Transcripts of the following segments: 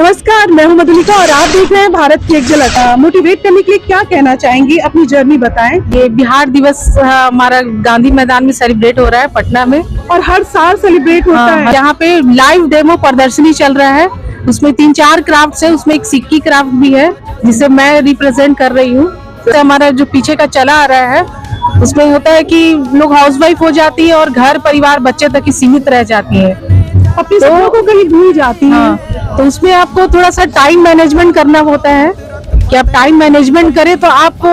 नमस्कार, मैं हूं मधुलिका और आप देख रहे हैं भारत की एक झलक। मोटिवेट करने के लिए क्या कहना चाहेंगी, अपनी जर्नी बताएं। ये बिहार दिवस हमारा गांधी मैदान में सेलिब्रेट हो रहा है पटना में, और हर साल सेलिब्रेट होता है। यहाँ पे लाइव डेमो प्रदर्शनी चल रहा है। उसमें 3-4 क्राफ्ट है, उसमें एक सिक्की क्राफ्ट भी है जिसे मैं रिप्रेजेंट कर रही हूँ। तो हमारा जो पीछे का चला आ रहा है उसमें होता है कि लोग हाउसवाइफ हो जाती है और घर परिवार बच्चे तक ही सीमित रह जाती है, अपने सपनों को कहीं भूल जाती है। तो उसमें आपको थोड़ा सा टाइम मैनेजमेंट करना होता है कि आप टाइम मैनेजमेंट करें तो आप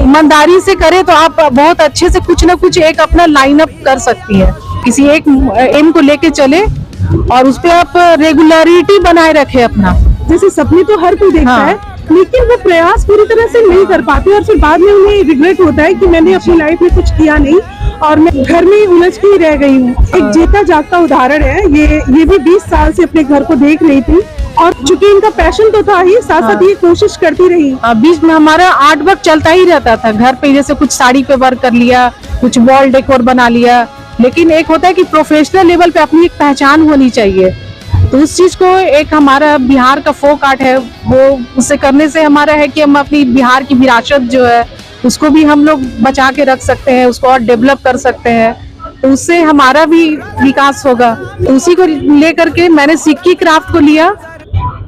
ईमानदारी से करें तो आप बहुत अच्छे से कुछ ना कुछ एक अपना लाइन अप कर सकती है। किसी एक एम को लेके चले और उस पे आप रेगुलरिटी बनाए रखे अपना। जैसे सपने तो हर कोई देखता है, लेकिन वो प्रयास पूरी तरह से नहीं कर पाते और फिर बाद में उन्हें रिग्रेट होता है कि मैंने अपनी लाइफ में कुछ किया नहीं और मैं घर में उलझ के ही रह गई हूँ। एक जीता जागता उदाहरण है ये भी 20 साल से अपने घर को देख रही थी और चूंकि इनका पैशन तो था ही, साथ साथ ये कोशिश करती रही। बीच में हमारा आर्ट वर्क चलता ही रहता था घर पे, जैसे कुछ साड़ी पे वर्क कर लिया, कुछ वॉल डेकोर बना लिया। लेकिन एक होता है कि प्रोफेशनल लेवल पे अपनी एक पहचान होनी चाहिए, तो उस चीज को एक हमारा बिहार का फोक आर्ट है वो उसे करने से हमारा है कि हम अपनी बिहार की विरासत जो है उसको भी हम लोग बचा के रख सकते हैं, उसको और डेवलप कर सकते हैं, तो उससे हमारा भी विकास होगा। तो उसी को लेकर के मैंने सिक्की क्राफ्ट को लिया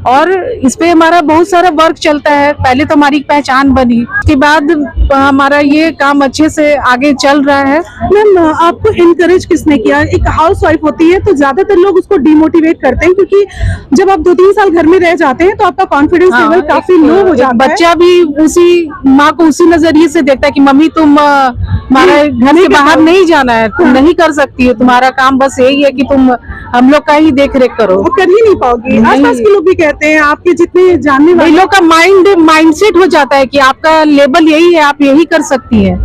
और इस पे हमारा बहुत सारा वर्क चलता है। पहले तो हमारी पहचान बनी, उसके बाद हमारा ये काम अच्छे से आगे चल रहा है। मैम, आपको इनकरेज किसने किया? एक हाउस वाइफ होती है तो ज्यादातर लोग उसको डिमोटिवेट करते हैं, क्योंकि जब आप 2-3 साल घर में रह जाते हैं तो आपका कॉन्फिडेंस लेवल काफी लो हो जाता है। बच्चा भी उसी माँ को उसी नजरिए से देखता है कि मम्मी तुम हमारे घर से बाहर नहीं जाना है, तुम नहीं कर सकती हो, तुम्हारा काम बस यही है कि तुम हम लोग का ही देख रेख करो। वो कर ही नहीं पाओगी। आसपास के लोग भी कहते हैं, आपके जितने जानने वाले लोग का माइंडसेट हो जाता है कि आपका लेवल यही है, आप यही कर सकती हैं,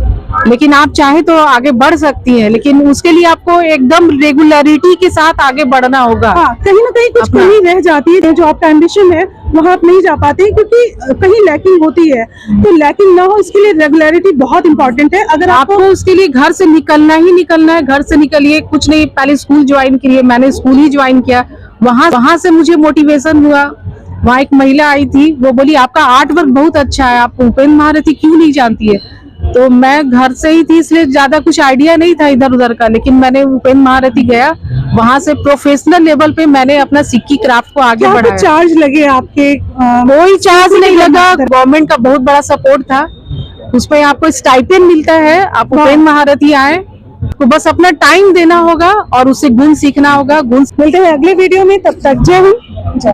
लेकिन आप चाहे तो आगे बढ़ सकती हैं, लेकिन उसके लिए आपको एकदम रेगुलरिटी के साथ आगे बढ़ना होगा। कहीं ना कहीं कुछ कमी रह जाती है, जो आपका एम्बिशन है वहाँ आप नहीं जा पाते क्योंकि कहीं लैकिंग होती है। तो लैकिंग ना हो इसके लिए रेगुलरिटी बहुत इंपॉर्टेंट है। अगर आपको उसके लिए घर से निकलना ही निकलना है, घर से निकलिए। कुछ नहीं, पहले स्कूल ज्वाइन करिए, मैंने स्कूल ही ज्वाइन किया, वहाँ से मुझे मोटिवेशन हुआ। वहाँ एक महिला आई थी, वो बोली आपका आर्ट वर्क बहुत अच्छा है, आप उपेंद्र महारथी क्यों नहीं जानती है? तो मैं घर से ही थी इसलिए ज्यादा कुछ आइडिया नहीं था इधर उधर का, लेकिन मैंने उपेंद्र महारथी गया, वहां से प्रोफेशनल लेवल पे मैंने अपना सिक्की क्राफ्ट को आगे बढ़ाया। चार्ज लगे आपके? कोई चार्ज नहीं लगा, गवर्नमेंट का बहुत बड़ा सपोर्ट था। उसमें आपको स्टाइपेंड मिलता है, आप उपेंद्र महारथी आए तो बस अपना टाइम देना होगा और उससे गुण सीखना होगा। गुण मिलते हैं अगले वीडियो में, तब तक जय हिंद।